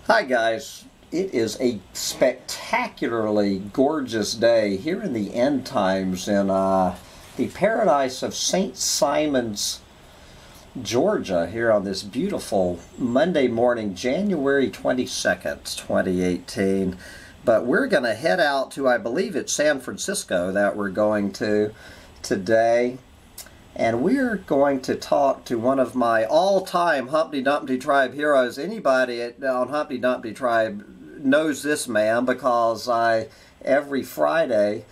Hi guys, it is a spectacularly gorgeous day here in the end times in the paradise of St. Simon's, Georgia, here on this beautiful Monday morning, January 22nd, 2018. But we're going to head out to, I believe it's San Francisco that we're going to today. And we're going to talk to one of my all-time Humpty Dumpty Tribe heroes. Anybody on Humpty Dumpty Tribe knows this man because every Friday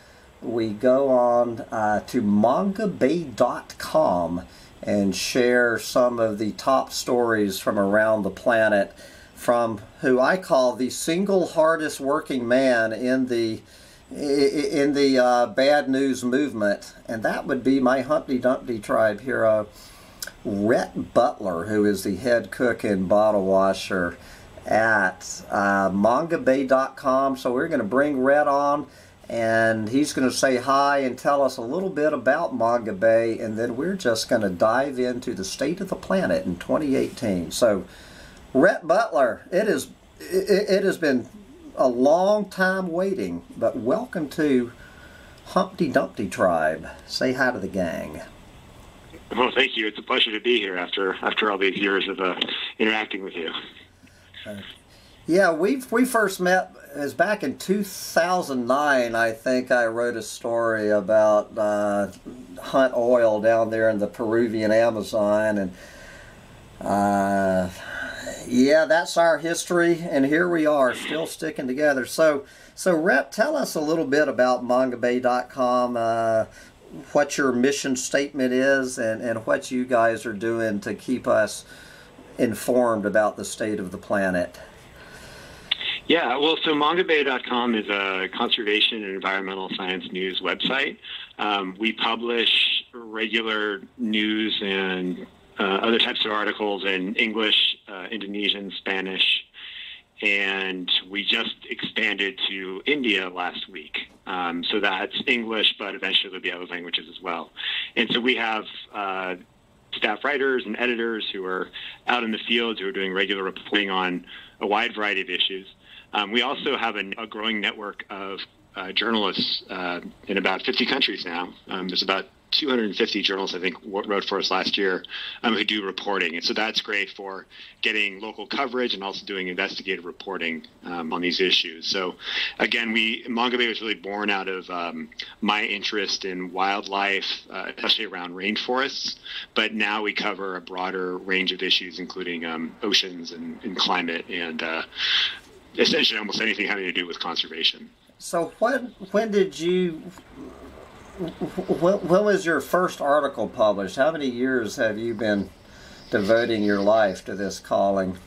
we go on to mangabay.com and share some of the top stories from around the planet from who I call the single hardest working man in the bad news movement, and that would be my Humpty Dumpty Tribe hero, Rhett Butler, who is the head cook and bottle washer at mangabay.com. So we're going to bring Rhett on, and he's going to say hi and tell us a little bit about Mangabay, and then we're just going to dive into the state of the planet in 2018. So, Rhett Butler, it has been a long time waiting, but welcome to Humpty Dumpty Tribe. Say hi to the gang. Well, thank you. It's a pleasure to be here after all these years of interacting with you. Yeah, we first met as back in 2009. I think I wrote a story about hunt oil down there in the Peruvian Amazon, and yeah, that's our history, and here we are, still sticking together. So Rhett, tell us a little bit about mangabay.com, what your mission statement is, and what you guys are doing to keep us informed about the state of the planet. Yeah, well, so mangabay.com is a conservation and environmental science news website. We publish regular news and other types of articles in English, Indonesian, Spanish, and we just expanded to India last week. So that's English, but eventually there'll be other languages as well. And so we have staff writers and editors who are out in the field who are doing regular reporting on a wide variety of issues. We also have a growing network of journalists in about 50 countries now. There's about 250 journalists, I think, wrote for us last year who do reporting. And so that's great for getting local coverage and also doing investigative reporting on these issues. So again, Mangabay was really born out of my interest in wildlife, especially around rainforests. But now we cover a broader range of issues, including oceans and climate and essentially almost anything having to do with conservation. So when was your first article published? How many years have you been devoting your life to this calling?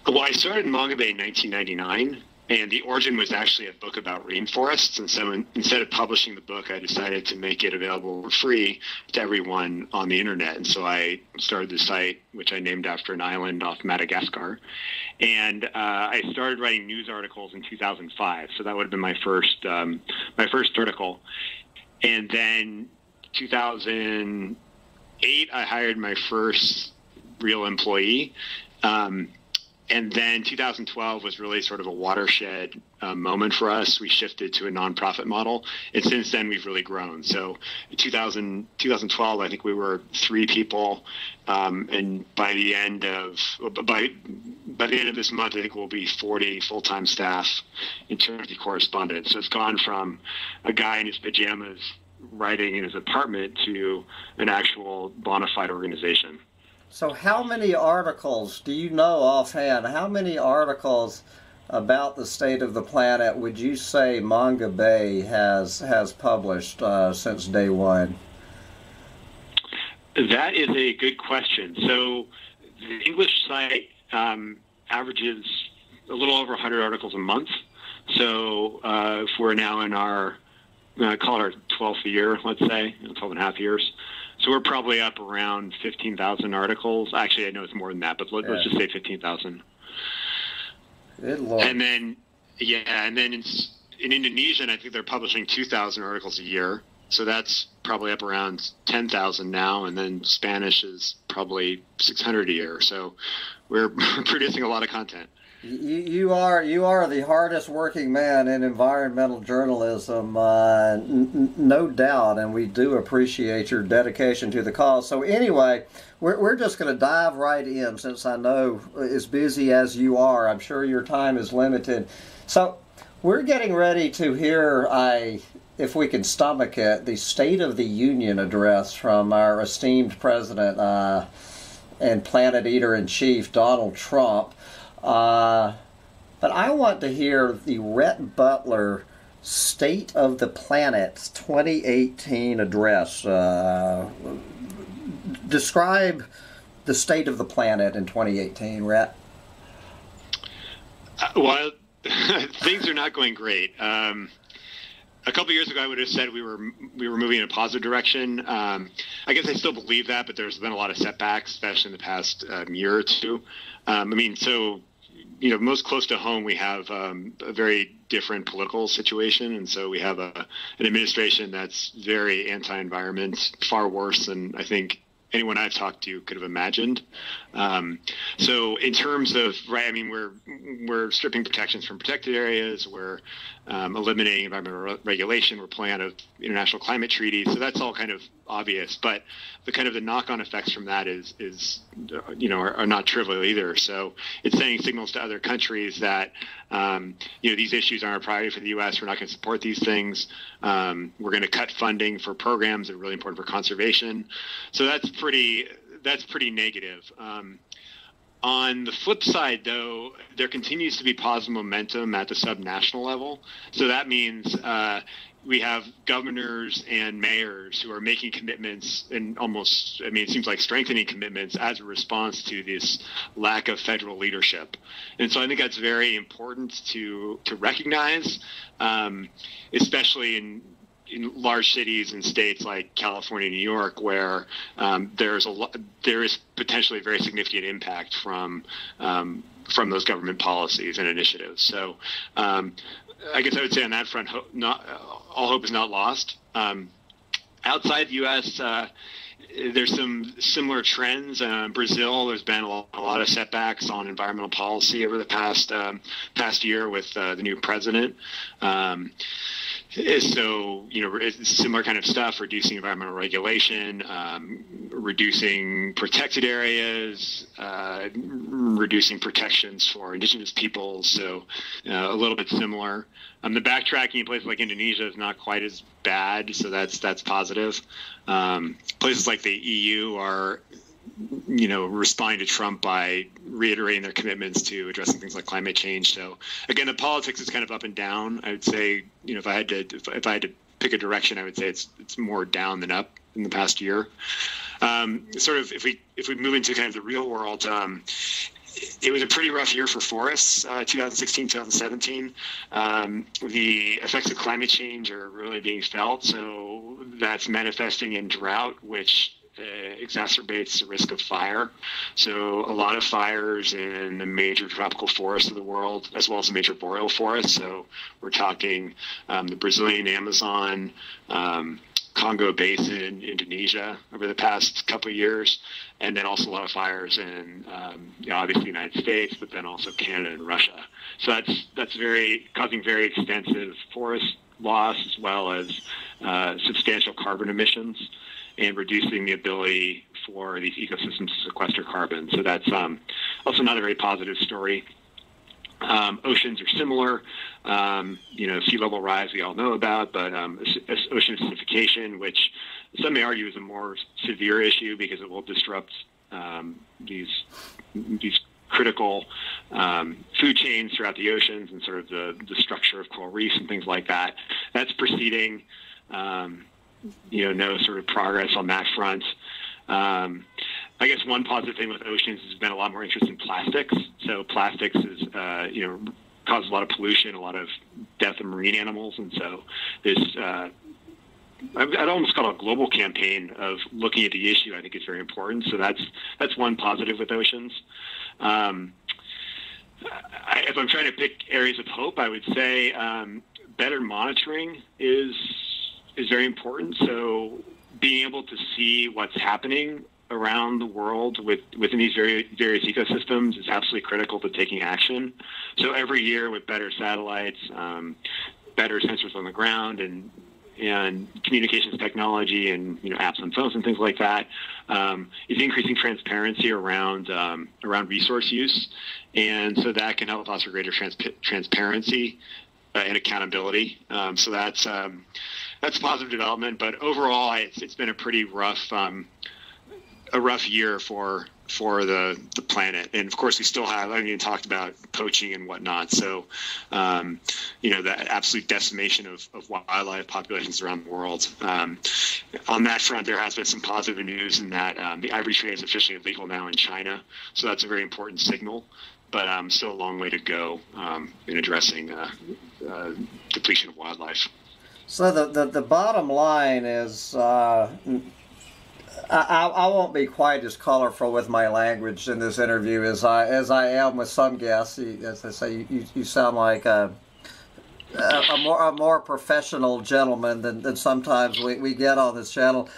Well, I started Mangabay in 1999, and the origin was actually a book about rainforests. And so instead of publishing the book, I decided to make it available for free to everyone on the internet. And so I started the site, which I named after an island off Madagascar. And I started writing news articles in 2005. So that would have been my first article. And then 2008, I hired my first real employee. And then 2012 was really sort of a watershed moment for us. We shifted to a nonprofit model, and since then we've really grown. So in 2012, I think we were 3 people, and by the end of this month, I think we'll be 40 full-time staff in terms of the correspondence. So it's gone from a guy in his pajamas writing in his apartment to an actual bona fide organization. So how many articles, do you know offhand, how many articles about the state of the planet would you say Mangabay has published since day one? That is a good question. So the English site averages a little over 100 articles a month. So if we're now in our, call it our 12th year, let's say, 12 and a half years. So we're probably up around 15,000 articles. Actually, I know it's more than that, but let's just say 15,000. Good Lord. And then, yeah, and then in Indonesian, I think they're publishing 2,000 articles a year. So that's probably up around 10,000 now, and then Spanish is probably 600 a year. So we're producing a lot of content. You are the hardest working man in environmental journalism, no doubt, and we do appreciate your dedication to the cause. So anyway, we're just going to dive right in, since I know, as busy as you are, I'm sure your time is limited. So we're getting ready to hear, if we can stomach it, the State of the Union address from our esteemed president and planet eater in chief, Donald Trump. But I want to hear the Rhett Butler State of the Planet 2018 address. Describe the state of the planet in 2018, Rhett. Well, things are not going great. A couple of years ago, I would have said we were moving in a positive direction. I guess I still believe that, but there's been a lot of setbacks, especially in the past year or two. So most close to home, we have a very different political situation, and so we have an administration that's very anti-environment, far worse than I think anyone I've talked to could have imagined. So in terms of, we're stripping protections from protected areas, we're eliminating environmental regulation, we're pulling out of international climate treaties, so that's all kind of obvious, but the knock-on effects from that are not trivial either. So it's sending signals to other countries that these issues aren't a priority for the U.S. We're not going to support these things. We're going to cut funding for programs that are really important for conservation. So that's pretty negative. On the flip side, though, there continues to be positive momentum at the subnational level. So that means we have governors and mayors who are making commitments, and it seems like strengthening commitments as a response to this lack of federal leadership. And so I think that's very important to recognize, especially in large cities and states like California, New York, where there is potentially a very significant impact from those government policies and initiatives. So I guess I would say on that front, all hope is not lost. Outside the U.S., there's some similar trends. Brazil, there's been a lot of setbacks on environmental policy over the past year with the new president. So, it's similar kind of stuff, reducing environmental regulation, reducing protected areas, reducing protections for indigenous peoples. So a little bit similar. The backtracking in places like Indonesia is not quite as bad, so that's positive. Places like the EU are responding to Trump by reiterating their commitments to addressing things like climate change. So again, the politics is kind of up and down. I would say, if I had to pick a direction, I would say it's more down than up in the past year. If we move into kind of the real world, it was a pretty rough year for forests, 2016, 2017. The effects of climate change are really being felt. So that's manifesting in drought, which exacerbates the risk of fire. So a lot of fires in the major tropical forests of the world, as well as the major boreal forests. So we're talking the Brazilian Amazon, Congo Basin, Indonesia over the past couple of years, and then also a lot of fires in obviously the United States, but then also Canada and Russia. So that's causing very extensive forest loss, as well as substantial carbon emissions, and reducing the ability for these ecosystems to sequester carbon. So that's also not a very positive story. Oceans are similar. Sea level rise we all know about, but ocean acidification, which some may argue is a more severe issue because it will disrupt these critical food chains throughout the oceans and sort of the structure of coral reefs and things like that. That's proceeding. No sort of progress on that front. I guess one positive thing with oceans has been a lot more interest in plastics. So plastics is, causes a lot of pollution, a lot of death of marine animals. And so this, I'd almost call it a global campaign of looking at the issue, I think is very important. So that's one positive with oceans. If I'm trying to pick areas of hope, I would say better monitoring is is very important. So being able to see what's happening around the world within these various ecosystems is absolutely critical to taking action. So every year with better satellites, better sensors on the ground, and communications technology, and apps on phones and things like that, is increasing transparency around resource use, and so that can help foster greater transparency and accountability. So that's a positive development. But overall, it's been a pretty rough year for the planet. And of course we still have, I mean, talked about poaching and whatnot. So, the absolute decimation of wildlife populations around the world. On that front, there has been some positive news in that the ivory trade is officially illegal now in China. So that's a very important signal, but still a long way to go in addressing depletion of wildlife. So the bottom line is, I won't be quite as colorful with my language in this interview as I am with some guests. As I say, you sound like a more professional gentleman than sometimes we get on this channel.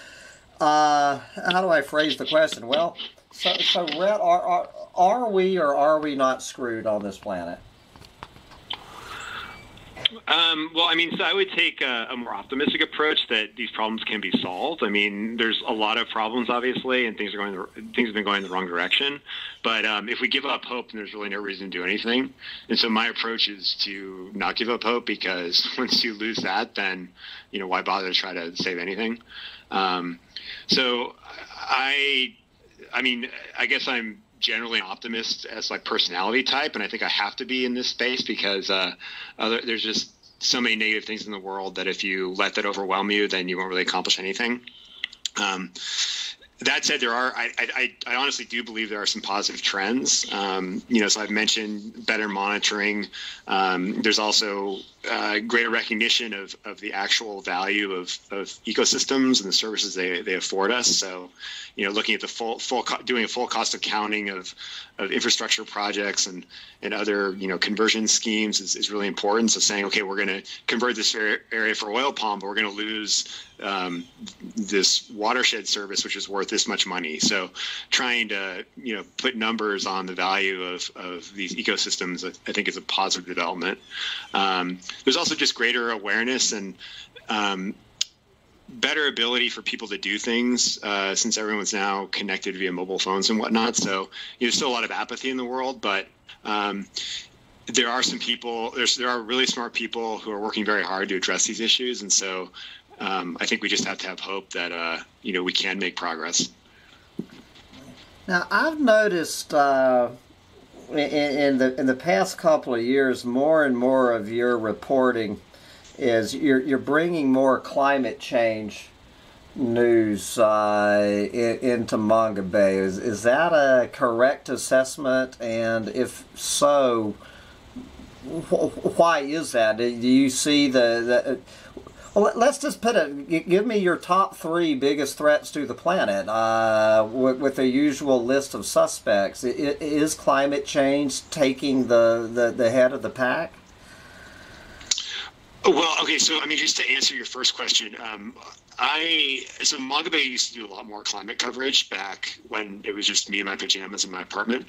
How do I phrase the question? Well, so Rhett, are we or are we not screwed on this planet? Well, I mean, so I would take a more optimistic approach that these problems can be solved. I mean, there's a lot of problems, obviously, and things have been going in the wrong direction. But if we give up hope, then there's really no reason to do anything. And so my approach is to not give up hope, because once you lose that, then why bother to try to save anything? So I mean, I guess I'm generally an optimist as my personality type, and I think I have to be in this space because there's just so many negative things in the world that if you let that overwhelm you, then you won't really accomplish anything. That said, I honestly do believe there are some positive trends. So I've mentioned better monitoring. There's also greater recognition of the actual value of ecosystems and the services they afford us. So, looking at the doing a full cost accounting of infrastructure projects and other, conversion schemes is really important. So saying, okay, we're going to convert this area for oil palm, but we're going to lose this watershed service, which is worth this much money. So trying to, put numbers on the value of these ecosystems, I think is a positive development. There's also just greater awareness and better ability for people to do things since everyone's now connected via mobile phones and whatnot. So there's still a lot of apathy in the world, but there are some people, there are really smart people who are working very hard to address these issues. And so I think we just have to have hope that, we can make progress. Now, I've noticed in the past couple of years, more and more of your reporting is you're bringing more climate change news into Manga Bay. Is that a correct assessment? And if so, why is that? Do you see well, let's just give me your top 3 biggest threats to the planet with the usual list of suspects. Is climate change taking the head of the pack? Well, okay, so I mean, just to answer your first question, so Manga Bay used to do a lot more climate coverage back when it was just me and my pajamas in my apartment.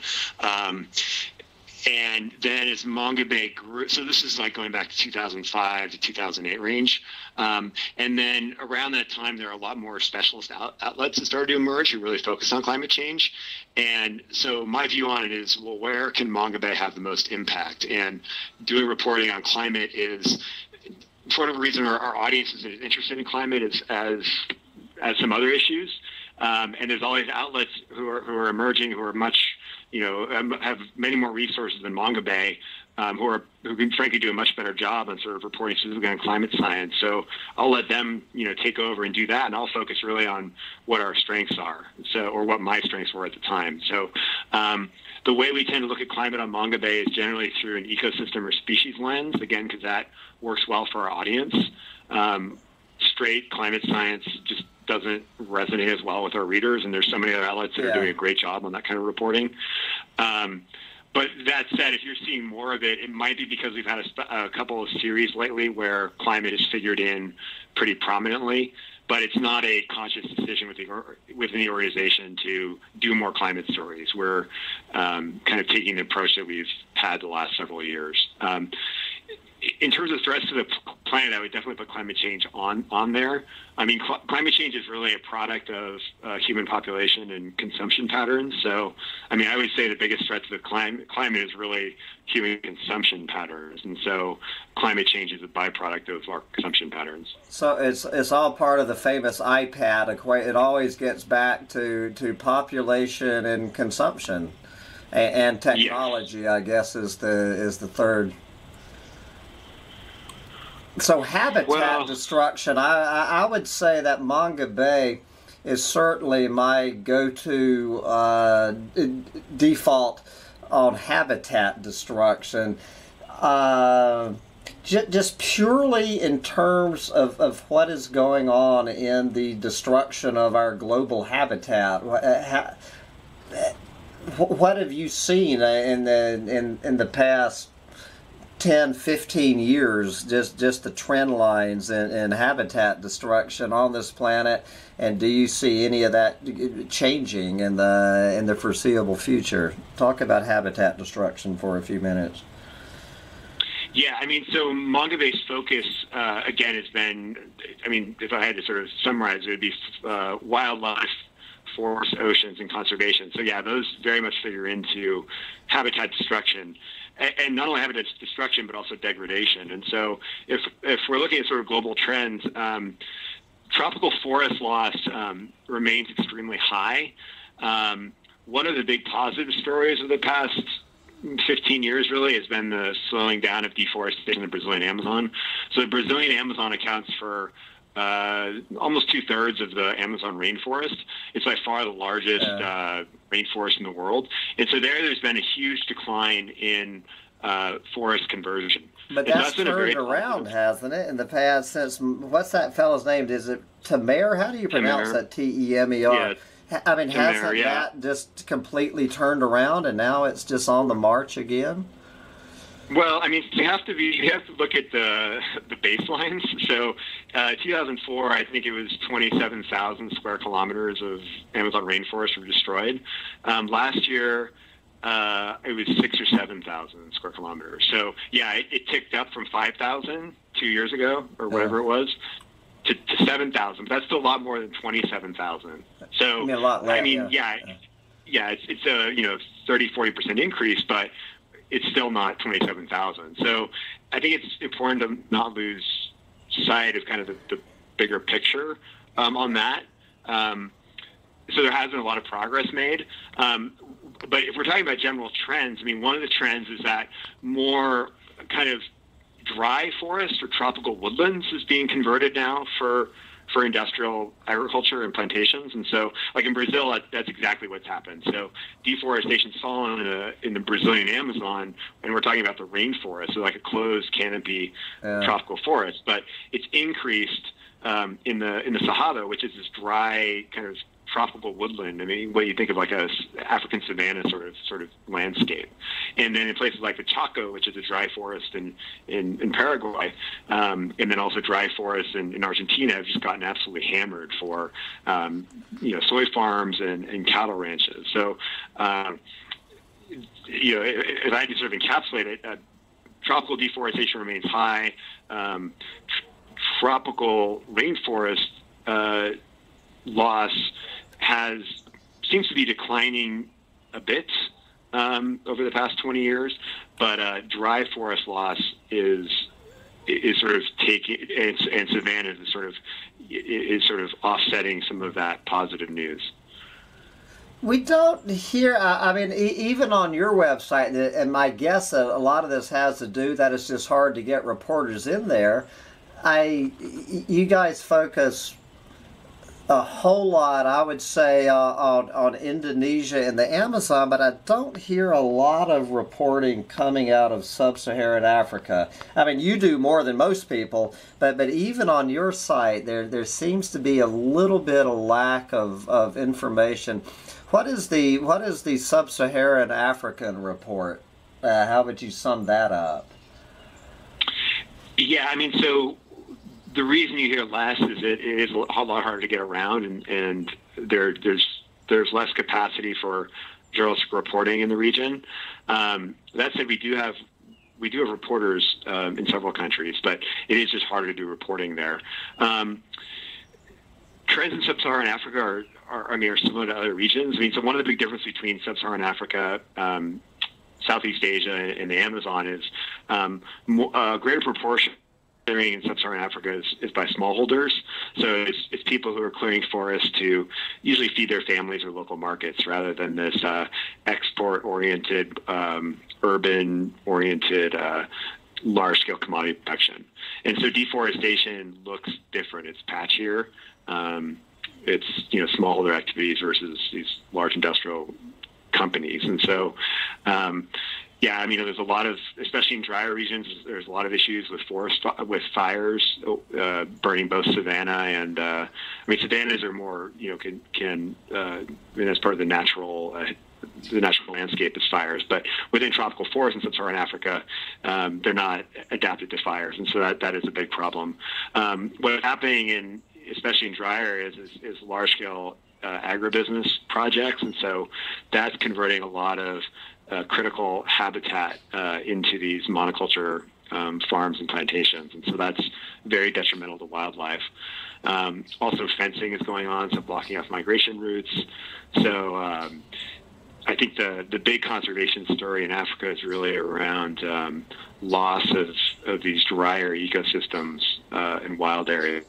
And then as Manga Bay grew, so this is like going back to 2005 to 2008 range. And then around that time, there are a lot more specialist outlets that started to emerge who really focus on climate change. And so my view on it is, well, where can Manga Bay have the most impact? And doing reporting on climate is, for whatever reason, our audience is as interested in climate as some other issues. And there's always outlets who are emerging, who are much, have many more resources than Manga Bay, who can frankly do a much better job on sort of reporting specifically on climate science. So I'll let them, take over and do that, and I'll focus really on what our strengths are, or what my strengths were at the time. So the way we tend to look at climate on Manga Bay is generally through an ecosystem or species lens, again, because that works well for our audience. Straight climate science just doesn't resonate as well with our readers, and there's so many other outlets that are doing a great job on that kind of reporting. But that said, if you're seeing more of it, it might be because we've had a couple of series lately where climate is figured in pretty prominently. But it's not a conscious decision within the organization to do more climate stories. We're kind of taking the approach that we've had the last several years. In terms of threats to the planet, I would definitely put climate change on there. I mean, climate change is really a product of human population and consumption patterns. So, I mean, I would say the biggest threat to the climate is really human consumption patterns. And so climate change is a byproduct of our consumption patterns. So it's all part of the famous iPad equation. It always gets back to population and consumption. And technology, yes. I guess, is the third. So habitat destruction, I would say that Manga Bay is certainly my go-to default on habitat destruction. Just purely in terms of what is going on in the destruction of our global habitat. What have you seen in the past 10, 15 years, just the trend lines in habitat destruction on this planet, and do you see any of that changing in the foreseeable future? Talk about habitat destruction for a few minutes. Yeah, I mean, so Manga Bay's focus, again, has been, I mean, if I had to sort of summarize, it would be wildlife, forests, oceans, and conservation. So yeah, those very much figure into habitat destruction. And not only habitat destruction, but also degradation. And so if we're looking at sort of global trends, tropical forest loss remains extremely high. One of the big positive stories of the past 15 years really has been the slowing down of deforestation in the Brazilian Amazon. So the Brazilian Amazon accounts for almost 2/3 of the Amazon rainforest. It's by far the largest rainforest in the world. And so there's been a huge decline in forest conversion. But that's turned around, hasn't it, in the past since, what's that fellow's name? Is it Temer? How do you pronounce that? Temer? Yeah. I mean, hasn't that just completely turned around and now it's just on the march again? Well, I mean, you have to look at the baselines. So, 2004, I think it was 27,000 square kilometers of Amazon rainforest were destroyed. Last year, it was 6,000 or 7,000 square kilometers. So, yeah, it ticked up from 5,000 2 years ago or whatever it was to 7,000. But that's still a lot more than 27,000. So, a lot less, it's a 30-40% increase, but it's still not 27,000. So I think it's important to not lose sight of kind of the bigger picture on that. So there has been a lot of progress made. But if we're talking about general trends, I mean, one of the trends is that more kind of dry forest or tropical woodlands is being converted now for industrial agriculture and plantations. And so, like in Brazil, that's exactly what's happened. So deforestation's fallen in the Brazilian Amazon, and we're talking about the rainforest, so like a closed canopy tropical forest. But it's increased in the Cerrado, which is this dry kind of tropical woodland. I mean, what you think of like a African savanna sort of landscape. And then in places like the Chaco, which is a dry forest in Paraguay, and then also dry forests in Argentina, have just gotten absolutely hammered for soy farms and cattle ranches. So if I had to sort of encapsulate it, tropical deforestation remains high. Tropical rainforest loss seems to be declining a bit over the past 20 years, but dry forest loss is sort of taking, and savanna is sort of offsetting some of that positive news. We don't hear, I mean, even on your website, and my guess that a lot of this has to do that it's just hard to get reporters in there. You guys focus a whole lot, I would say, on Indonesia and the Amazon, but I don't hear a lot of reporting coming out of sub-Saharan Africa. I mean, you do more than most people, but even on your site, there seems to be a little bit of lack of information. What is the Sub-Saharan African report? How would you sum that up? Yeah, I mean, so the reason you hear less is it is a lot harder to get around, and there's less capacity for journalistic reporting in the region. That said, we do have reporters in several countries, but it is just harder to do reporting there. Trends in sub-Saharan Africa are similar to other regions. I mean, so one of the big differences between sub-Saharan Africa, Southeast Asia, and the Amazon is a greater proportion clearing in sub-Saharan Africa is by smallholders. So it's people who are clearing forests to usually feed their families or local markets, rather than this export-oriented, urban-oriented, large-scale commodity production. And so deforestation looks different. It's patchier. It's smallholder activities versus these large industrial companies. And so yeah, I mean, there's a lot of, especially in drier regions, there's a lot of issues with fires, burning both savanna and, savannas are more, as part of the natural landscape is fires. But within tropical forests in sub-Saharan Africa, they're not adapted to fires. And so that is a big problem. What's happening especially in dry areas is large-scale agribusiness projects. And so that's converting a lot of critical habitat into these monoculture farms and plantations, and so that's very detrimental to wildlife. Also, fencing is going on, so blocking off migration routes. So I think the big conservation story in Africa is really around loss of these drier ecosystems in wild areas.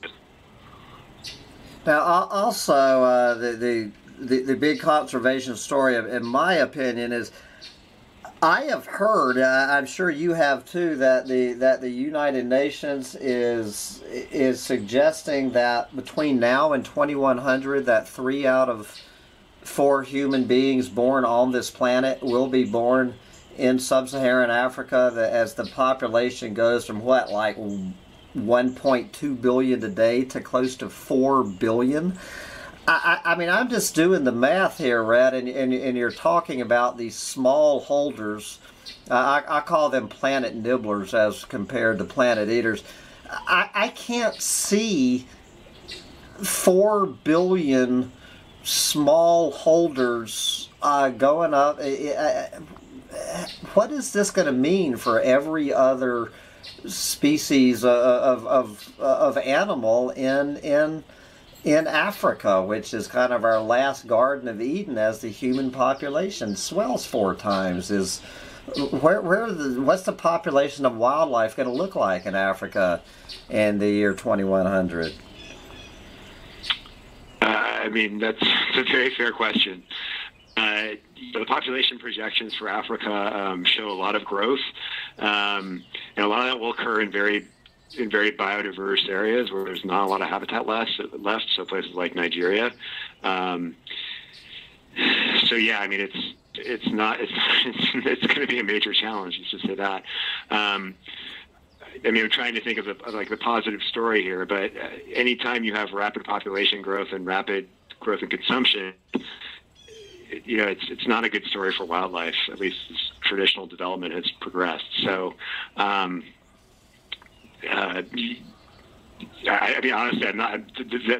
Now, also the big conservation story, in my opinion, is I have heard, I'm sure you have too, that the United Nations is suggesting that between now and 2100, that 3 out of 4 human beings born on this planet will be born in sub-Saharan Africa. As the population goes from like 1.2 billion today to close to 4 billion. I mean, I'm just doing the math here, Rhett, and you're talking about these small holders. I call them planet nibblers as compared to planet eaters. I can't see 4 billion small holders going up. What is this going to mean for every other species of animal in Africa, which is kind of our last Garden of Eden as the human population swells 4 times? What's the population of wildlife going to look like in Africa in the year 2100? I mean, that's a very fair question. The population projections for Africa show a lot of growth, and a lot of that will occur in very biodiverse areas where there's not a lot of habitat left. So places like Nigeria. So yeah, I mean, it's going to be a major challenge. Let's just say that. I mean, I'm trying to think of the positive story here, but anytime you have rapid population growth and rapid growth in consumption, it's not a good story for wildlife. At least as traditional development has progressed. So. I mean, honestly,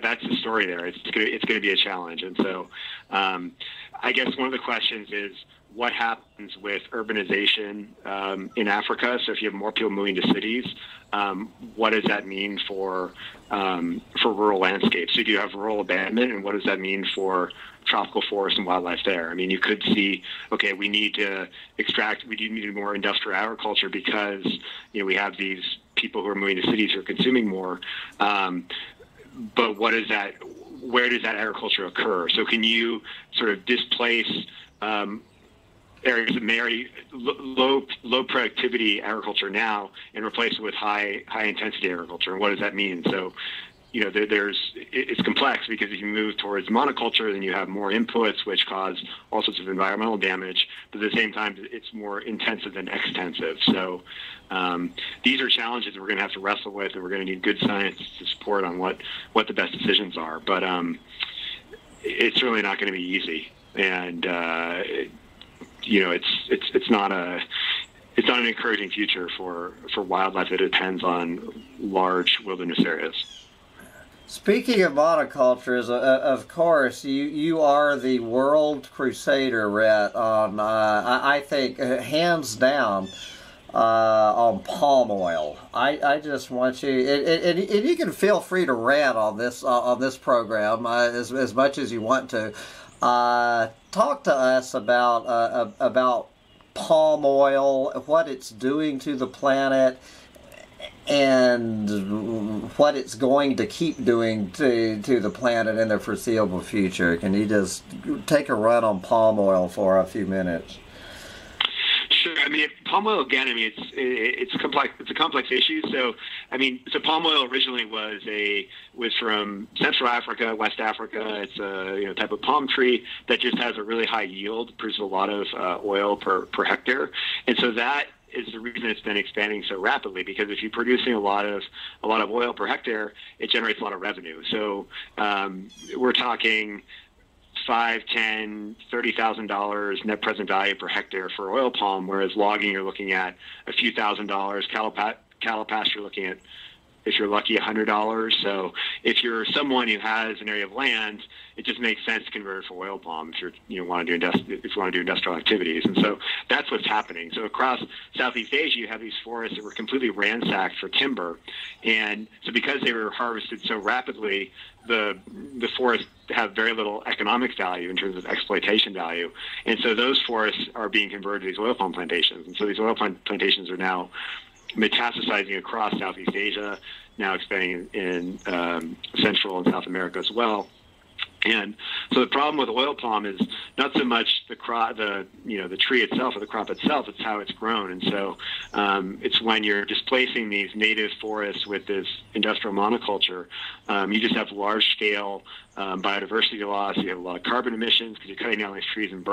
that's the story there. It's going to be a challenge. And so I guess one of the questions is what happens with urbanization in Africa? So if you have more people moving to cities, what does that mean for rural landscapes? So do you have rural abandonment, and what does that mean for tropical forests and wildlife there? I mean, you could see, okay, we need to need more industrial agriculture because, we have these people who are moving to cities who are consuming more. But where does that agriculture occur? So can you sort of displace areas of low productivity agriculture now and replace it with high intensity agriculture? And what does that mean? So, it's complex, because if you move towards monoculture, then you have more inputs, which cause all sorts of environmental damage. But at the same time, it's more intensive than extensive. So these are challenges that we're going to have to wrestle with, and we're going to need good science to support on what the best decisions are. But it's certainly not going to be easy. and it's not an encouraging future for wildlife that depends on large wilderness areas. Speaking of monocultures, of course, you are the world crusader, Rhett, on I think hands down on palm oil. I just want you, and you can feel free to rant on this program as much as you want to. Talk to us about palm oil, what it's doing to the planet, and what it's going to keep doing to the planet in the foreseeable future. Can you just take a run on palm oil for a few minutes? Sure. I mean, palm oil again. I mean, it's complex. It's a complex issue. So, I mean, so palm oil originally was from Central Africa, West Africa. It's a type of palm tree that just has a really high yield, produces a lot of oil per hectare, and so that is the reason it's been expanding so rapidly, because if you're producing a lot of oil per hectare, it generates a lot of revenue. So we're talking $5,000, $10,000, $30,000 net present value per hectare for oil palm, whereas logging you're looking at a few $1,000s. Cattle pasture looking at, if you're lucky, $100. So if you're someone who has an area of land, it just makes sense to convert it for oil palm if you want to do industrial activities. And so that's what's happening. So across Southeast Asia, you have these forests that were completely ransacked for timber, and so because they were harvested so rapidly, the forests have very little economic value in terms of exploitation value, and so those forests are being converted to these oil palm plantations. And so these oil palm plantations are now metastasizing across Southeast Asia, now expanding in Central and South America as well. And so the problem with oil palm is not so much the crop, the tree itself or the crop itself; it's how it's grown. And so it's when you're displacing these native forests with this industrial monoculture, you just have large-scale biodiversity loss. You have a lot of carbon emissions because you're cutting down these trees and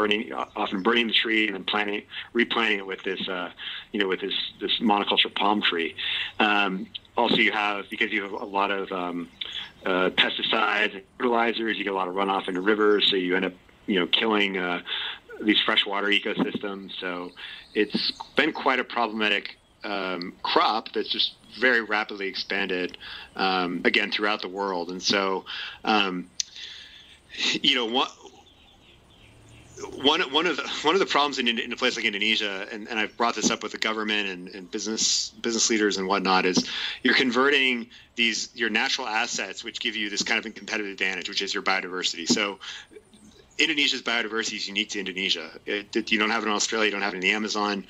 often burning the tree and then replanting it with this, this monoculture palm tree. Also, because you have a lot of pesticides and fertilizers, you get a lot of runoff into rivers, so you end up, killing these freshwater ecosystems. So it's been quite a problematic crop that's just very rapidly expanded, again, throughout the world. And so, one of the problems in a place like Indonesia, and I've brought this up with the government and business leaders and whatnot, is you're converting your natural assets, which give you this kind of a competitive advantage, which is your biodiversity. So Indonesia's biodiversity is unique to Indonesia. You don't have it in Australia. You don't have it in the Amazon.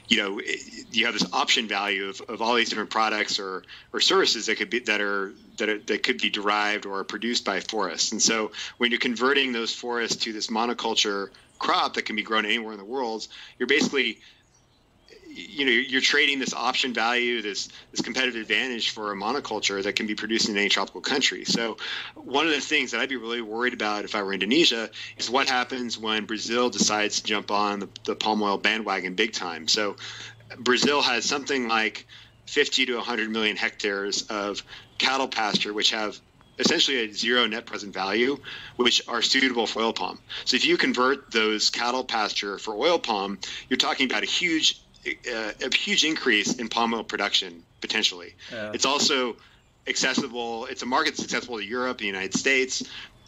You have this option value of all these different products or services that could be derived or produced by forests. And so when you're converting those forests to this monoculture crop that can be grown anywhere in the world, you're basically you're trading this option value, this competitive advantage for a monoculture that can be produced in any tropical country. So one of the things that I'd be really worried about if I were Indonesia is what happens when Brazil decides to jump on the palm oil bandwagon big time. So Brazil has something like 50 to 100 million hectares of cattle pasture, which have essentially a zero net present value, which are suitable for oil palm. So if you convert those cattle pasture for oil palm, you're talking about a huge increase in palm oil production potentially. Yeah. It's also accessible. It's a market that's accessible to Europe, the United States.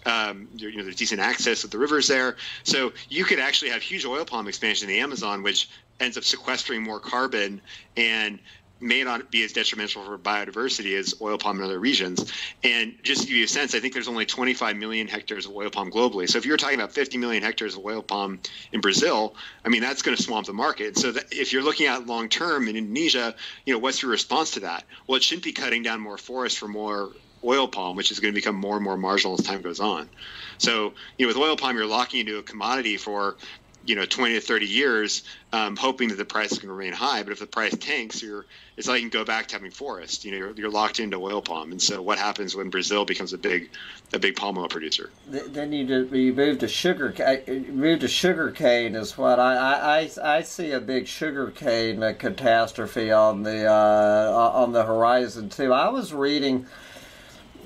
There's decent access with the rivers there, so you could actually have huge oil palm expansion in the Amazon, which ends up sequestering more carbon and may not be as detrimental for biodiversity as oil palm in other regions. And just to give you a sense, I think there's only 25 million hectares of oil palm globally. So if you're talking about 50 million hectares of oil palm in Brazil, I mean, that's going to swamp the market. So if you're looking at long term in Indonesia, what's your response to that? Well, it shouldn't be cutting down more forest for more oil palm, which is going to become more and more marginal as time goes on. So, with oil palm, you're locking into a commodity for 20 to 30 years, hoping that the price is going to remain high. But if the price tanks, it's like you can go back to having forest. You're locked into oil palm. And so what happens when Brazil becomes a big palm oil producer? Then you move to sugar. Sugar cane is what I see a big sugar cane catastrophe on the horizon too. I was reading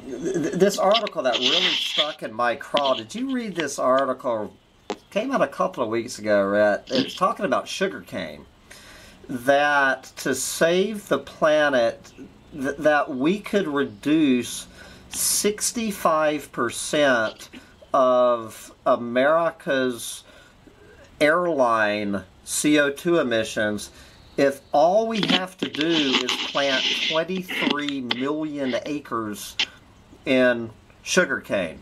this article that really stuck in my craw. Did you read this article? It came out a couple of weeks ago, Rhett. It's talking about sugarcane. That to save the planet, that we could reduce 65% of America's airline CO2 emissions if all we have to do is plant 23 million acres in sugarcane.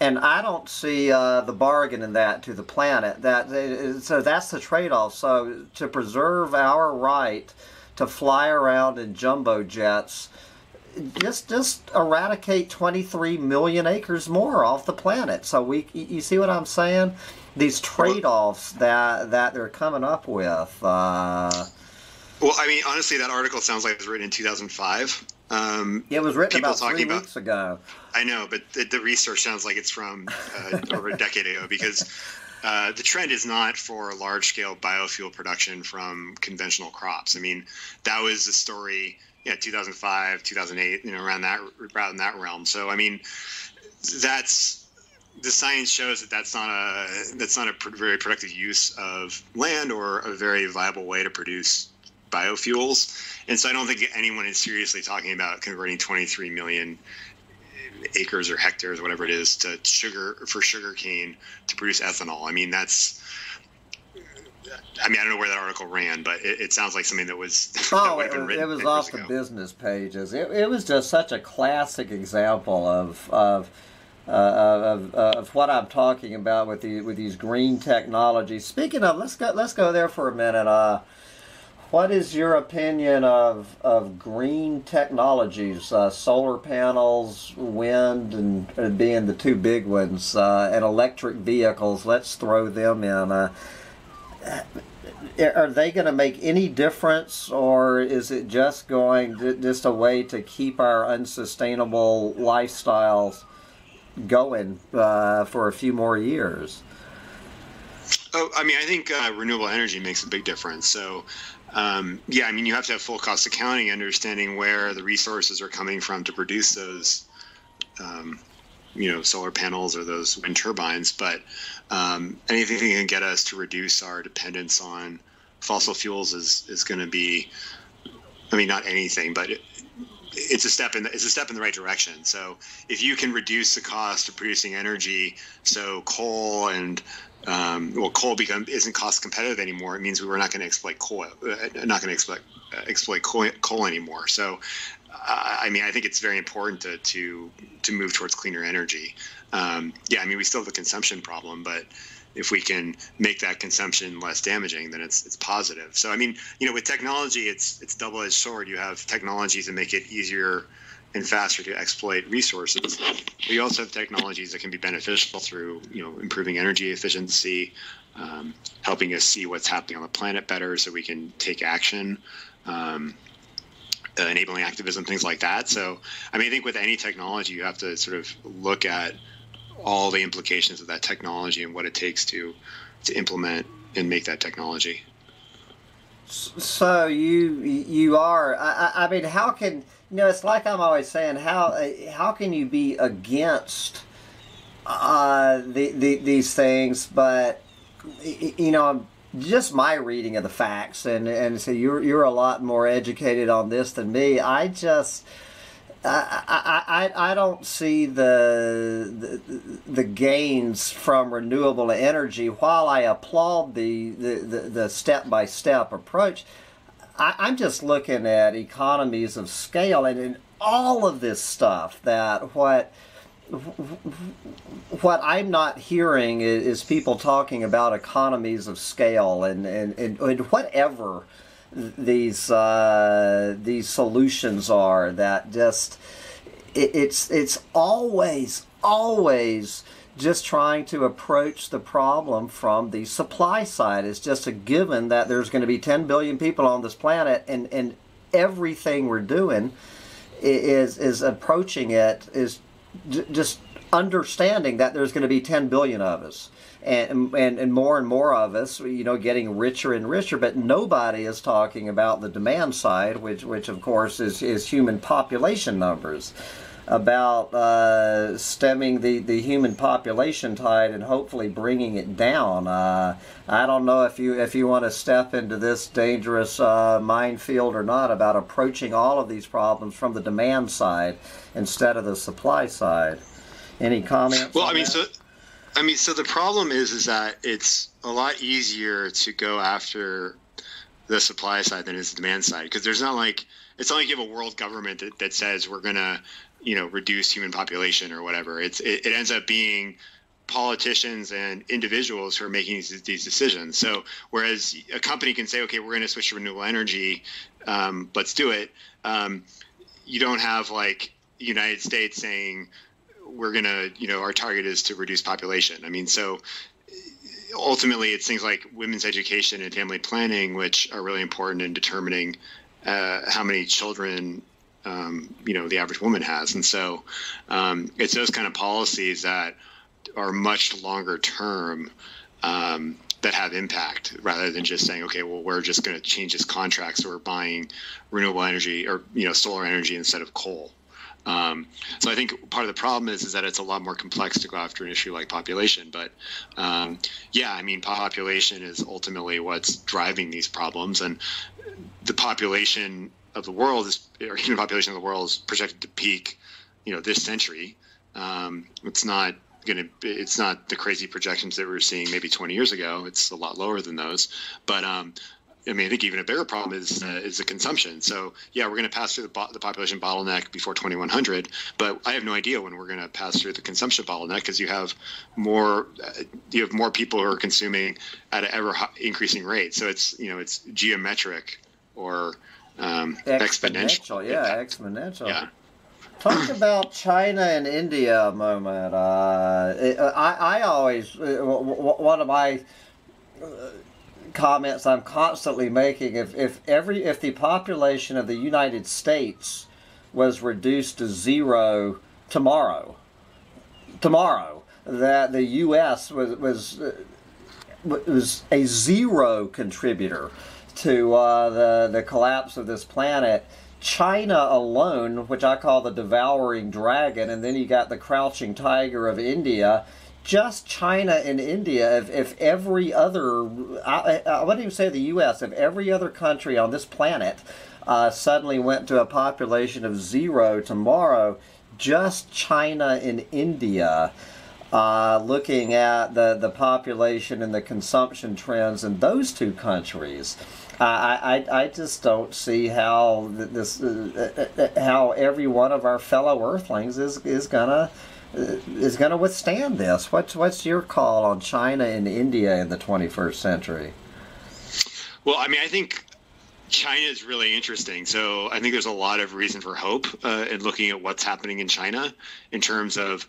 And I don't see the bargain in that to the planet. So that's the trade-off. So to preserve our right to fly around in jumbo jets, just eradicate 23 million acres more off the planet. So you see what I'm saying? These trade-offs that they're coming up with. Well, I mean, honestly, that article sounds like it was written in 2005. It was written about 3 weeks ago. I know, but the research sounds like it's from over a decade ago, because the trend is not for large-scale biofuel production from conventional crops. I mean, that was the story, 2005, 2008, around that realm. So, I mean, the science shows that that's not a very productive use of land or a very viable way to produce biofuels. And so I don't think anyone is seriously talking about converting 23 million acres or hectares, whatever it is, to sugarcane to produce ethanol. I mean, I don't know where that article ran, but it sounds like something that was it was off the business pages. It was just such a classic example of what I'm talking about with these green technologies. Speaking of, let's go there for a minute. What is your opinion of green technologies, solar panels, wind, and being the two big ones, and electric vehicles? Let's throw them in. Are they going to make any difference, or is it just a way to keep our unsustainable lifestyles going for a few more years? Oh, I mean, I think renewable energy makes a big difference. So, I mean, you have to have full cost accounting, understanding where the resources are coming from to produce those, solar panels or those wind turbines. But anything that can get us to reduce our dependence on fossil fuels is going to be, I mean, not anything, but it's a step in the right direction. So if you can reduce the cost of producing energy, so coal and coal isn't cost competitive anymore. It means we're not going to exploit coal, exploit coal anymore. So, I mean, I think it's very important to move towards cleaner energy. I mean, we still have the consumption problem, but if we can make that consumption less damaging, then it's positive. So, I mean, with technology, it's double-edged sword. You have technologies that make it easier and faster to exploit resources. We also have technologies that can be beneficial through, improving energy efficiency, helping us see what's happening on the planet better so we can take action, enabling activism, things like that. So, I mean, I think with any technology, you have to sort of look at all the implications of that technology and what it takes to implement and make that technology. So you are, I mean, how can, it's like I'm always saying, how can you be against these things, but, just my reading of the facts, and so you're a lot more educated on this than me. I don't see the gains from renewable energy. While I applaud the step-by-step approach, I'm just looking at economies of scale and all of this stuff. That what I'm not hearing is people talking about economies of scale and whatever these solutions are, that just it's always just trying to approach the problem from the supply side. It's just a given that there's going to be 10 billion people on this planet, and everything we're doing is approaching it is just understanding that there's going to be 10 billion of us. And more of us, getting richer and richer, but nobody is talking about the demand side, which of course is human population numbers. about stemming the human population tide and hopefully bringing it down. I don't know if you want to step into this dangerous minefield or not about approaching all of these problems from the demand side instead of the supply side. Any comments? Well, so the problem is that it's a lot easier to go after the supply side than it is the demand side, because it's not like you have a world government that says we're going to, reduce human population or whatever. It ends up being politicians and individuals who are making these decisions. So whereas a company can say, okay, we're going to switch to renewable energy, let's do it. You don't have like the United States saying we're going to, our target is to reduce population. I mean, so ultimately it's things like women's education and family planning, which are really important in determining how many children the average woman has. And so it's those kind of policies that are much longer term that have impact, rather than just saying, okay, well, we're just going to change this contract, so we're buying renewable energy or solar energy instead of coal. So I think part of the problem is that it's a lot more complex to go after an issue like population. But population is ultimately what's driving these problems, and the population of the world human population of the world is projected to peak, this century. It's not the crazy projections that we were seeing maybe 20 years ago. It's a lot lower than those. But I think even a bigger problem is the consumption. So yeah, we're going to pass through the population bottleneck before 2100, but I have no idea when we're going to pass through the consumption bottleneck, because you have more people who are consuming at an ever increasing rate. So it's geometric or exponential. Yeah, exponential. Yeah. Talk about China and India a moment. I always one of my comments I'm constantly making, if the population of the United States was reduced to zero tomorrow, that the U.S. was a zero contributor to the collapse of this planet. China alone, which I call the devouring dragon, and then you got the crouching tiger of India. Just China and India, if every other, I wouldn't even say the U.S., if every other country on this planet suddenly went to a population of zero tomorrow, just China and India, looking at the population and the consumption trends in those two countries, I just don't see how how every one of our fellow Earthlings is gonna withstand this. What's your call on China and India in the 21st century? Well, I think China is really interesting. So I think there's a lot of reason for hope in looking at what's happening in China in terms of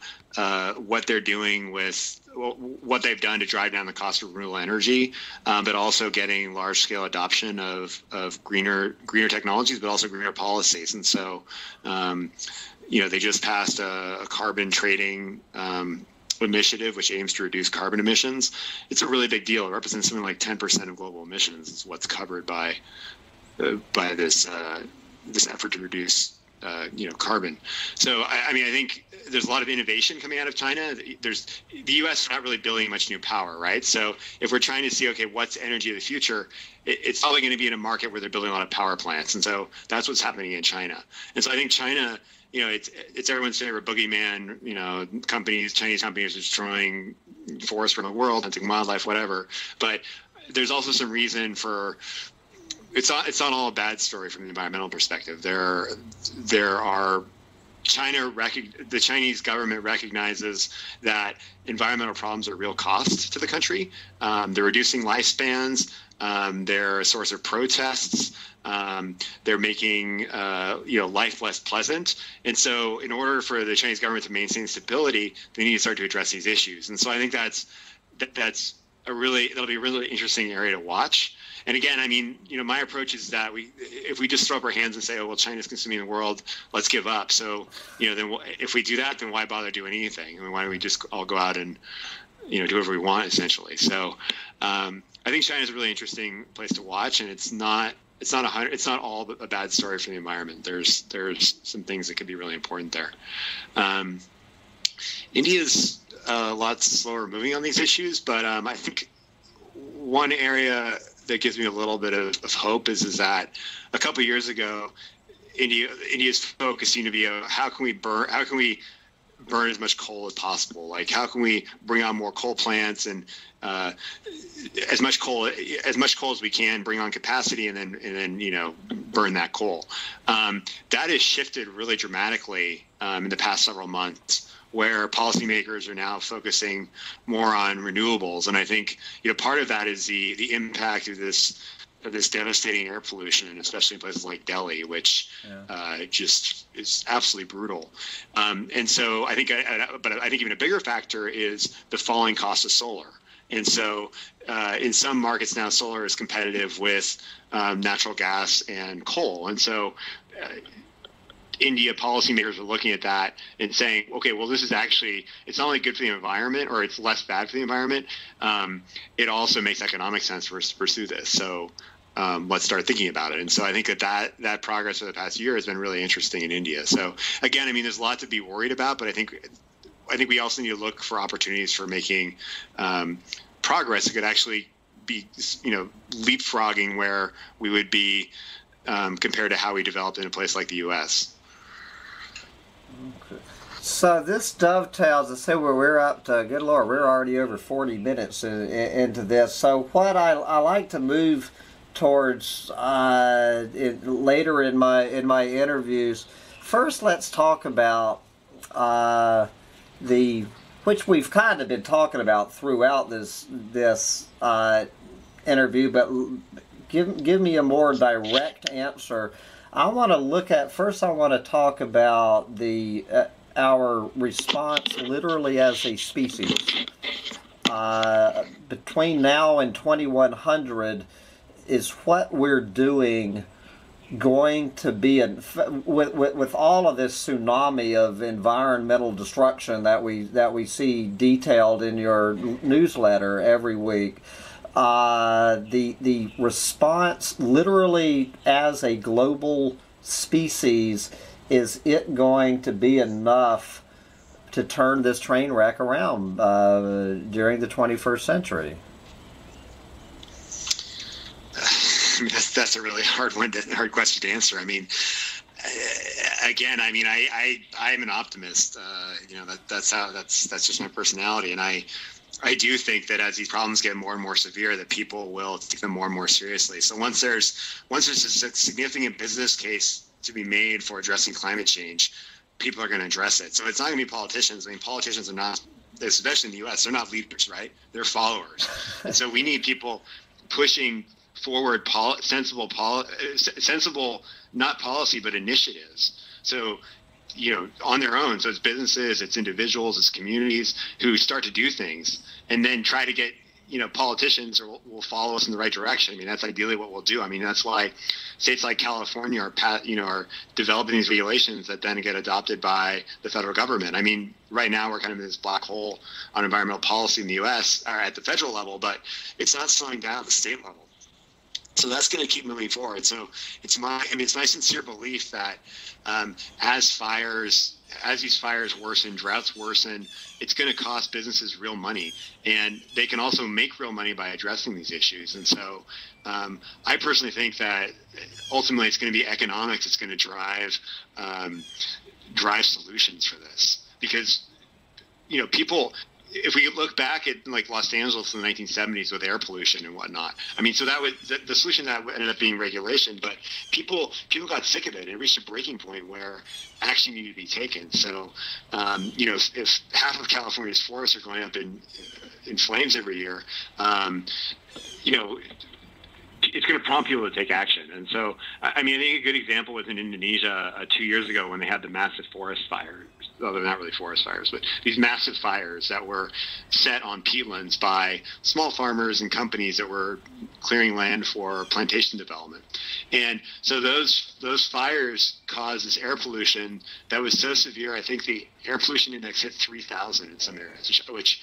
what they're doing with what they've done to drive down the cost of renewable energy, but also getting large-scale adoption of greener technologies, but also greener policies. And so, they just passed a carbon trading initiative, which aims to reduce carbon emissions. It's a really big deal. It represents something like 10% of global emissions is what's covered by this effort to reduce carbon. So I think there's a lot of innovation coming out of China. The U.S. is not really building much new power, right? So if we're trying to see, okay, what's energy of the future, it's probably going to be in a market where they're building a lot of power plants, and so that's what's happening in China. And so I think China, it's everyone's favorite boogeyman. Chinese companies are destroying forests around the world, hunting wildlife, whatever. But there's also some reason for. It's not all a bad story from the environmental perspective. The Chinese government recognizes that environmental problems are a real cost to the country. They're reducing lifespans. They're a source of protests. They're making life less pleasant. And so in order for the Chinese government to maintain stability, they need to start to address these issues. And so I think that'll be a really interesting area to watch. And again, my approach is that if we just throw up our hands and say, oh, well, China's consuming the world, let's give up. So, then if we do that, then why bother doing anything? Why don't we just all go out and, do whatever we want, essentially? So I think China is a really interesting place to watch, and it's not it's not all a bad story for the environment. There's some things that could be really important there. India's a lot slower moving on these issues, but I think one area that gives me a little bit of hope is that a couple of years ago, India's focus seemed to be how can we burn as much coal as possible? Like, how can we bring on more coal plants and as much coal as we can, bring on capacity, and then burn that coal. That has shifted really dramatically in the past several months, where policymakers are now focusing more on renewables. And I think part of that is the impact of this devastating air pollution, especially in places like Delhi, which just is absolutely brutal. And so I think even a bigger factor is the falling cost of solar. And so in some markets now, solar is competitive with natural gas and coal. And so India policymakers are looking at that and saying, okay, well, this is actually, it's not only good for the environment, or it's less bad for the environment, it also makes economic sense for us to pursue this. So let's start thinking about it. And so I think that progress over the past year has been really interesting in India. So again, I mean, there's a lot to be worried about, but I think we also need to look for opportunities for making progress that could actually be, leapfrogging where we would be compared to how we developed in a place like the U.S. Okay. So this dovetails, I say, where we're up to, good Lord, we're already over 40 minutes into this. So what I like to move towards later in my interviews. First, let's talk about which we've kind of been talking about throughout this interview, but give me a more direct answer. I want to talk about our response literally as a species. Between now and 2100, is what we're doing going to be, with all of this tsunami of environmental destruction that we see detailed in your newsletter every week, the response literally as a global species, is it going to be enough to turn this train wreck around during the 21st century? I mean, that's a really hard question to answer. I mean, again, I mean, I'm an optimist. That's just my personality, and I do think that as these problems get more and more severe, that people will take them more and more seriously. So once there's a significant business case to be made for addressing climate change, people are going to address it. So it's not going to be politicians. I mean, politicians are not, especially in the U.S., they're not leaders, right? They're followers. And so we need people pushing forward sensible, not policy, but initiatives. So, on their own. So it's businesses, it's individuals, it's communities who start to do things, and then try to get, politicians will follow us in the right direction. I mean, that's ideally what we'll do. I mean, that's why states like California are developing these regulations that then get adopted by the federal government. I mean, right now we're kind of in this black hole on environmental policy in the U.S. or at the federal level, but it's not slowing down at the state level. So that's going to keep moving forward. So it's my sincere belief that as these fires worsen, droughts worsen, it's going to cost businesses real money, and they can also make real money by addressing these issues. And so I personally think that ultimately it's going to be economics. It's going to drive solutions for this, because people. If we look back at like Los Angeles in the 1970s with air pollution and whatnot, I mean, so that was the solution that ended up being regulation, but people got sick of it. It reached a breaking point where action needed to be taken. So, if half of California's forests are going up in flames every year, it's going to prompt people to take action. And so, I mean, I think a good example was in Indonesia 2 years ago when they had the massive forest fires. Well, they're not really forest fires, but these massive fires that were set on peatlands by small farmers and companies that were clearing land for plantation development. And so those fires caused this air pollution that was so severe. I think the air pollution index hit 3,000 in some areas, which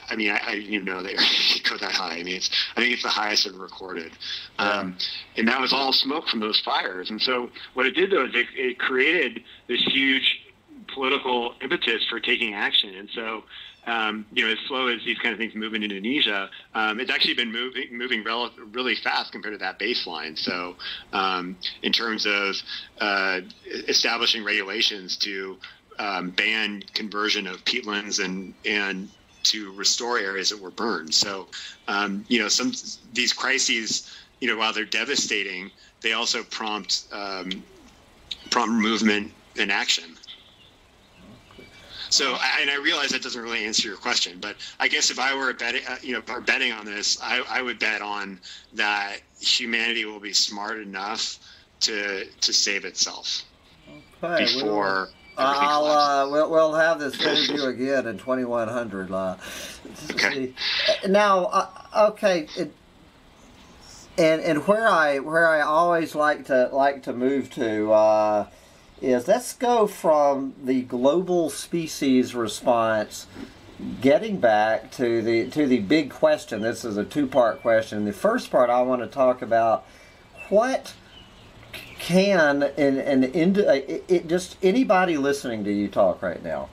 I mean, I didn't even know they go that high. I mean, I think it's the highest ever recorded. And that was all smoke from those fires. And so what it did, though, is it created this huge political impetus for taking action. And so, as slow as these kind of things move in Indonesia, it's actually been moving really fast compared to that baseline. So in terms of establishing regulations to ban conversion of peatlands and to restore areas that were burned. So, these crises, while they're devastating, they also prompt movement and action. So, I realize that doesn't really answer your question, but I guess if I were betting on this, I would bet on that humanity will be smart enough to save itself before. We'll have this interview again in 2100. Okay. Now, okay, and where I always like to move to is let's go from the global species response, getting back to the big question. This is a two-part question. The first part I want to talk about what can just anybody listening to you talk right now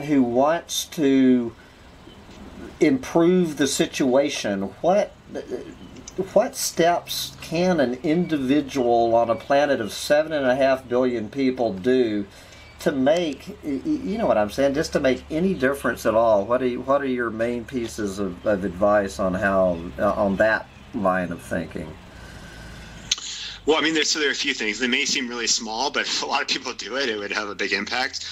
who wants to improve the situation, what steps can an individual on a planet of 7.5 billion people do to make, you know what I'm saying, just to make any difference at all? What are your main pieces of advice on how on that line of thinking? Well, I mean, there are a few things. They may seem really small, but if a lot of people do it, it would have a big impact.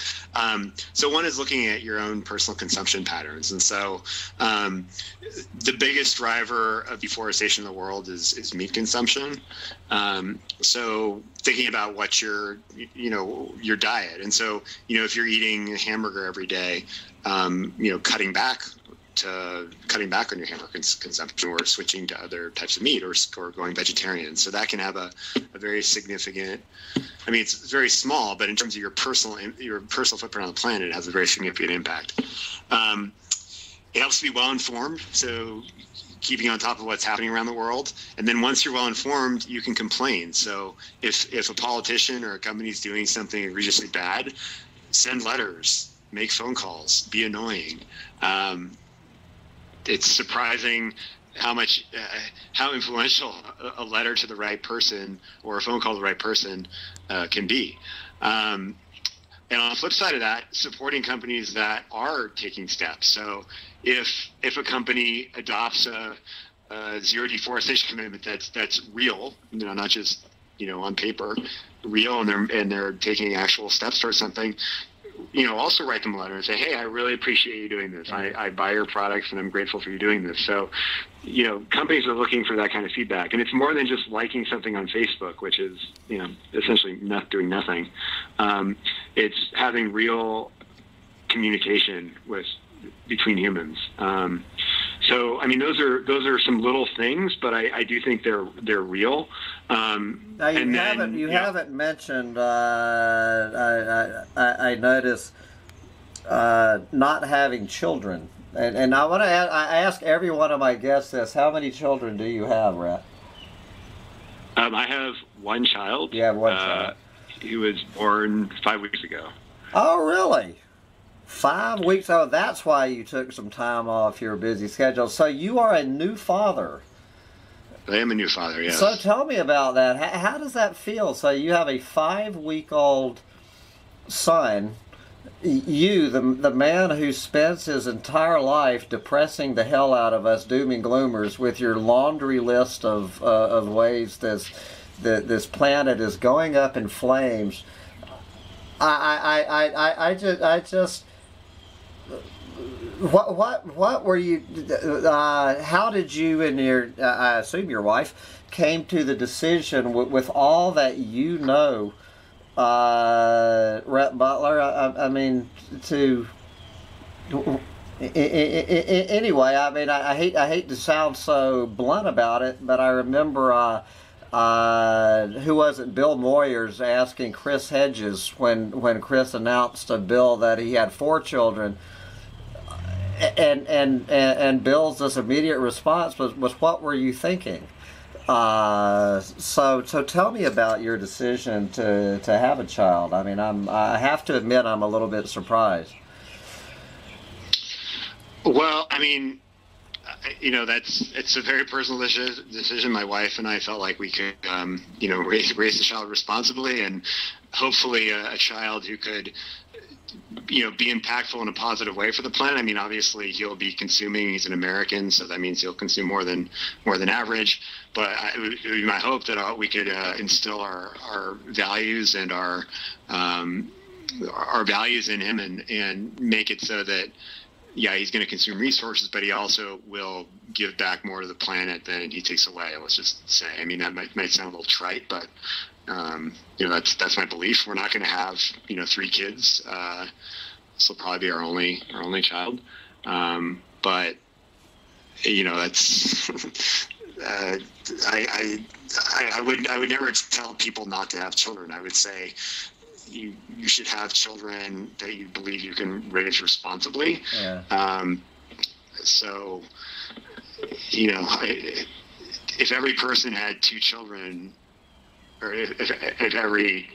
So one is looking at your own personal consumption patterns. And so the biggest driver of deforestation in the world is meat consumption. So thinking about what your diet. And so, if you're eating a hamburger every day, cutting back on your hamburger consumption, or switching to other types of meat, or going vegetarian. So that can have a very significant, I mean, it's very small, but in terms of your personal footprint on the planet, it has a very significant impact. It helps to be well informed, so keeping on top of what's happening around the world. And then once you're well informed, you can complain. So if a politician or a company is doing something egregiously bad, send letters, make phone calls, be annoying. It's surprising how influential a letter to the right person or a phone call to the right person can be. And on the flip side of that, supporting companies that are taking steps. So if a company adopts a zero deforestation commitment that's real, not just on paper, real, and they're taking actual steps towards something, also write them a letter and say, hey, I really appreciate you doing this. I buy your products and I'm grateful for you doing this. So, companies are looking for that kind of feedback. And it's more than just liking something on Facebook, which is, essentially doing nothing. It's having real communication between humans. So, I mean, those are some little things, but I do think they're real. Now you haven't mentioned. I notice not having children, and I want to. I ask every one of my guests this: how many children do you have, Rhett? I have one child. You have one child. He was born 5 weeks ago. Oh, really? 5 weeks? Oh, that's why you took some time off your busy schedule. So you are a new father. I am a new father, yes. So tell me about that. How does that feel? So you have a 5-week-old son. You, the man who spends his entire life depressing the hell out of us doom and gloomers with your laundry list of ways this planet is going up in flames. I just what were you? How did you and I assume your wife came to the decision with all that Rhett Butler? I mean, anyway. I mean, I hate to sound so blunt about it, but I remember. Who was it? Bill Moyers asking Chris Hedges when Chris announced a bill that he had 4 children. And Bill's this immediate response was, "What were you thinking?" So tell me about your decision to have a child. I mean, I have to admit I'm a little bit surprised. Well, I mean, it's a very personal decision. My wife and I felt like we could, raise the child responsibly, and hopefully a child who could, be impactful in a positive way for the planet. I mean, obviously he'll be consuming. He's an American, so that means he'll consume more than average. But it would be my hope that we could instill our values and our values in him, and make it so that, yeah, he's going to consume resources, but he also will give back more to the planet than he takes away. Let's just say. I mean, that might sound a little trite, but that's my belief. We're not going to have 3 kids. This will probably be our only child. But that's I would never tell people not to have children. I would say you should have children that you believe you can raise responsibly. Yeah. So, if every person had 2 children, or if every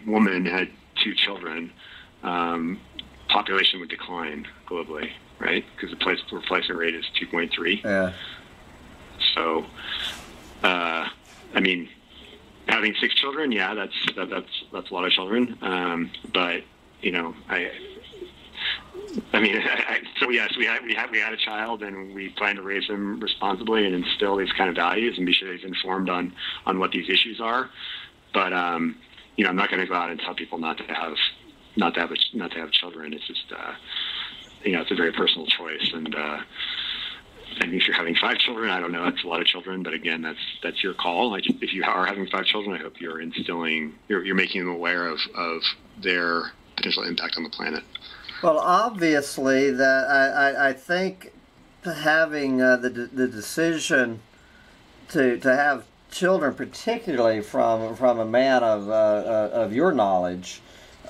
woman had 2 children, population would decline globally, right? Because the replacement rate is 2.3. Yeah. So, I mean, having 6 children, yeah, that's a lot of children. But so yes, we had a child, and we plan to raise him responsibly and instill these kind of values and be sure he's informed on what these issues are. But I'm not going to go out and tell people not to have children. It's just it's a very personal choice, and if you're having 5 children, I don't know, that's a lot of children, but again, that's your call. If you are having 5 children, I hope you're making them aware of their potential impact on the planet. Well, obviously, that I think having the decision to have children, particularly from a man of your knowledge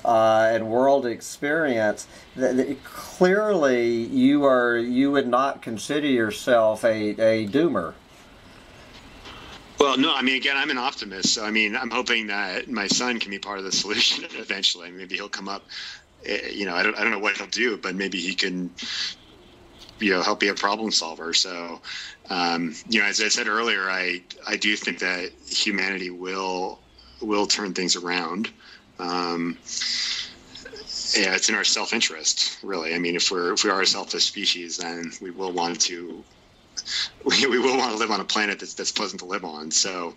and world experience, that clearly you would not consider yourself a doomer. Well, no, I mean, again, I'm an optimist, so I mean, I'm hoping that my son can be part of the solution eventually. Maybe he'll come up. I don't know what he'll do, but maybe he can, help be a problem solver. So, as I said earlier, I do think that humanity will turn things around. It's in our self-interest, really. I mean, if we are a selfish species, then we will want to live on a planet that's pleasant to live on. So,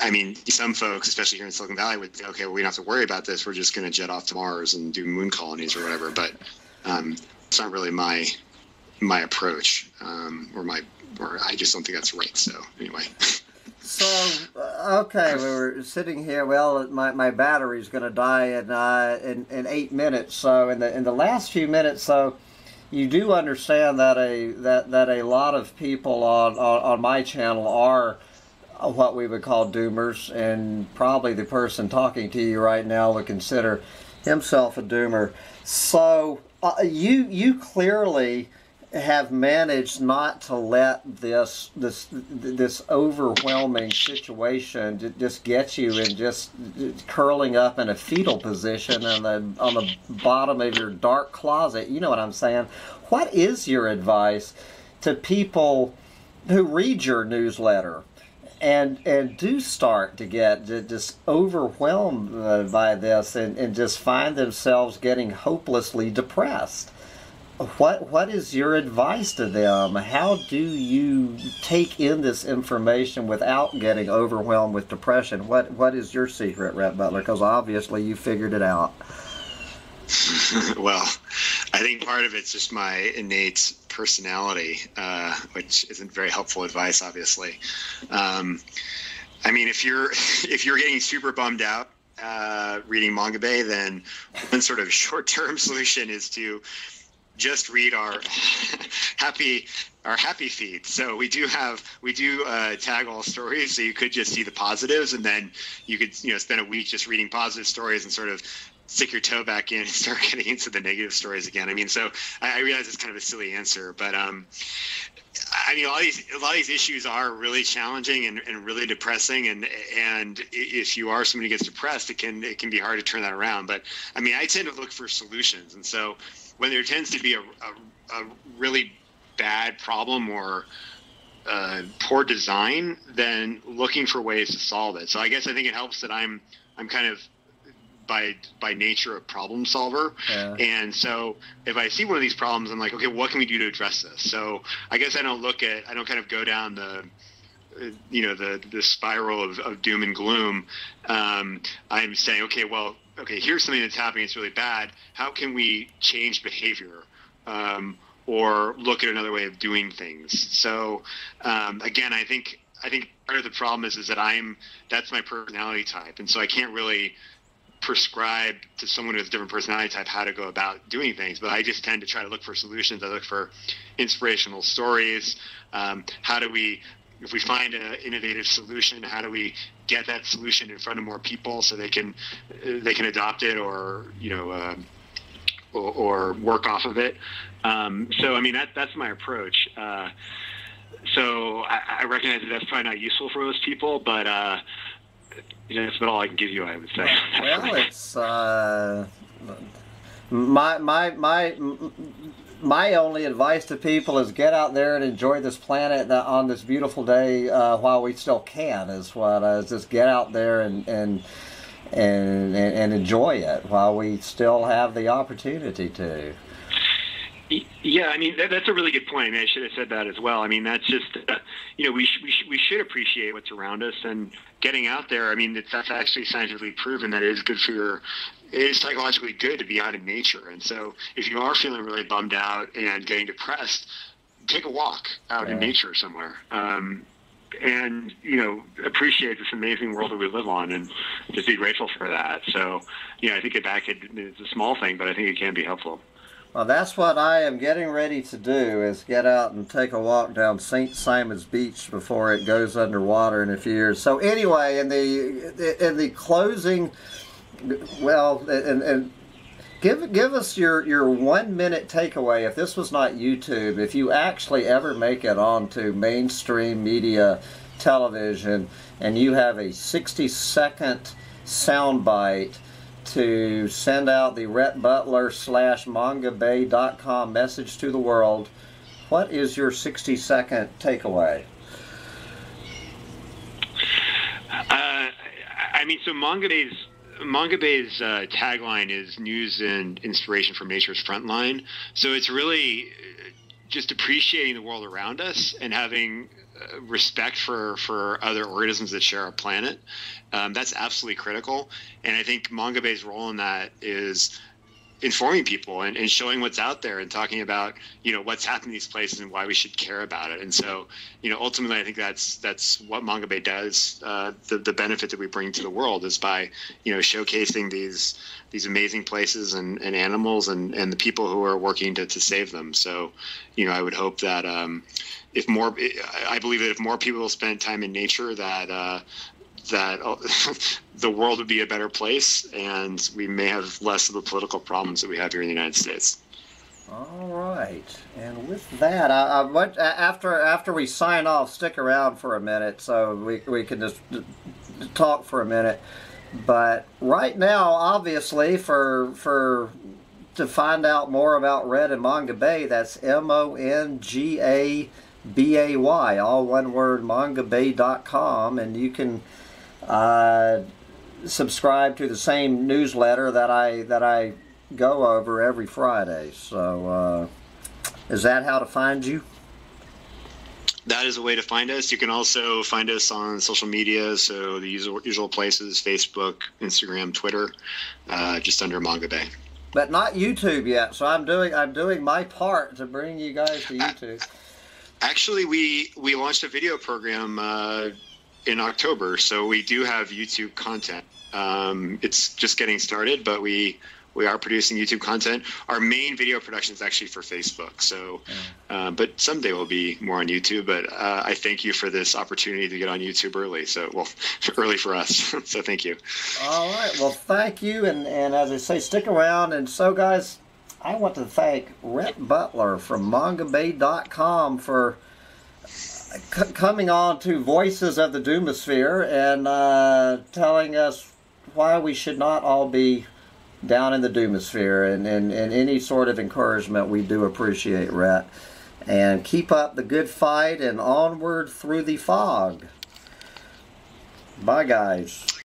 I mean, some folks, especially here in Silicon Valley, would say, okay, well, we don't have to worry about this. We're just going to jet off to Mars and do moon colonies or whatever. But it's not really my approach, or I just don't think that's right. So anyway. So, okay, we were sitting here. Well, my battery's going to die in 8 minutes. So in the last few minutes, so you do understand that a lot of people on my channel are what we would call doomers, and probably the person talking to you right now would consider himself a doomer. So you clearly have managed not to let this overwhelming situation just get you in just curling up in a fetal position on the bottom of your dark closet. You know what I'm saying? What is your advice to people who read your newsletter and do start to get just overwhelmed by this and just find themselves getting hopelessly depressed? What is your advice to them? How do you take in this information without getting overwhelmed with depression? What is your secret, Rhett Butler? Because obviously you figured it out. Well, I think part of it's just my innate personality, which isn't very helpful advice, obviously. I mean, if you're getting super bummed out reading Mongabay, then one sort of short-term solution is to just read our happy feed. So we do tag all stories, so you could just see the positives, and then you could spend a week just reading positive stories and sort of stick your toe back in and start getting into the negative stories again. I mean, so I realize it's kind of a silly answer, but I mean, a lot of these issues are really challenging and really depressing, and if you are somebody who gets depressed, it can be hard to turn that around. But I mean, I tend to look for solutions, and so when there tends to be a really bad problem or poor design, then looking for ways to solve it. So I guess I think it helps that I'm kind of by nature a problem solver. Yeah. And so if I see one of these problems, I'm like, okay, what can we do to address this? So I guess I don't kind of go down the spiral of doom and gloom. I'm saying, okay, here's something that's happening. It's really bad. How can we change behavior? Or look at another way of doing things. So again, I think part of the problem is that that's my personality type. And so I can't really prescribe to someone with a different personality type how to go about doing things, but I just tend to try to look for solutions. I look for inspirational stories. If we find an innovative solution, how do we get that solution in front of more people so they can adopt it or work off of it. So I mean that's my approach. So I recognize that that's probably not useful for most people, but that's about all I can give you, I would say. Well, it's my only advice to people is get out there and enjoy this planet on this beautiful day while we still can. Is just get out there and enjoy it while we still have the opportunity to. Yeah, I mean that's a really good point. I mean, I should have said that as well. I mean, that's just we should appreciate what's around us, and getting out there. I mean, that's actually scientifically proven that it is good it is psychologically good to be out in nature. And so, if you are feeling really bummed out and getting depressed, take a walk out in nature somewhere. And appreciate this amazing world that we live on, and just be grateful for that. So, I think it's a small thing, but I think it can be helpful. Well, that's what I am getting ready to do, is get out and take a walk down St. Simon's Beach before it goes underwater in a few years. So anyway, in the closing, well, and give us your 1 minute takeaway. If this was not YouTube, if you actually ever make it onto mainstream media television and you have a 60-second soundbite to send out the Rhett Butler /mangabay.com message to the world, what is your 60-second takeaway? I mean, so Mangabay's tagline is news and inspiration from nature's front line. So it's really just appreciating the world around us and having respect for other organisms that share our planet. That's absolutely critical. And I think Mangabay's role in that is informing people and showing what's out there and talking about, what's happening in these places and why we should care about it. And so, ultimately, I think that's what Mangabay does. The benefit that we bring to the world is by, showcasing these amazing places and animals and the people who are working to save them. So, I would hope that I believe that if more people spend time in nature, that the world would be a better place, and we may have less of the political problems that we have here in the United States. All right, and with that, I want, after we sign off, stick around for a minute so we can just talk for a minute. But right now, obviously, to find out more about Rhett and Mangabay, that's MONGABAY, all one word, mangabay.com, and you can subscribe to the same newsletter that I go over every Friday. So is that how to find you? That is a way to find us. You can also find us on social media, so the usual places: Facebook, Instagram, Twitter, just under Mangabay. But not YouTube yet. So I'm doing my part to bring you guys to YouTube. Actually, we launched a video program in October, so we do have YouTube content. It's just getting started, but we we are producing YouTube content. Our main video production is actually for Facebook. So, but someday we'll be more on YouTube. But I thank you for this opportunity to get on YouTube early. So, well, early for us. So thank you. All right. Well, thank you. And as I say, stick around. And so, guys, I want to thank Rhett Butler from mangabay.com for coming on to Voices of the Doomosphere and telling us why we should not all be down in the Doomosphere, and any sort of encouragement we do appreciate, Rhett. And keep up the good fight and onward through the fog. Bye, guys.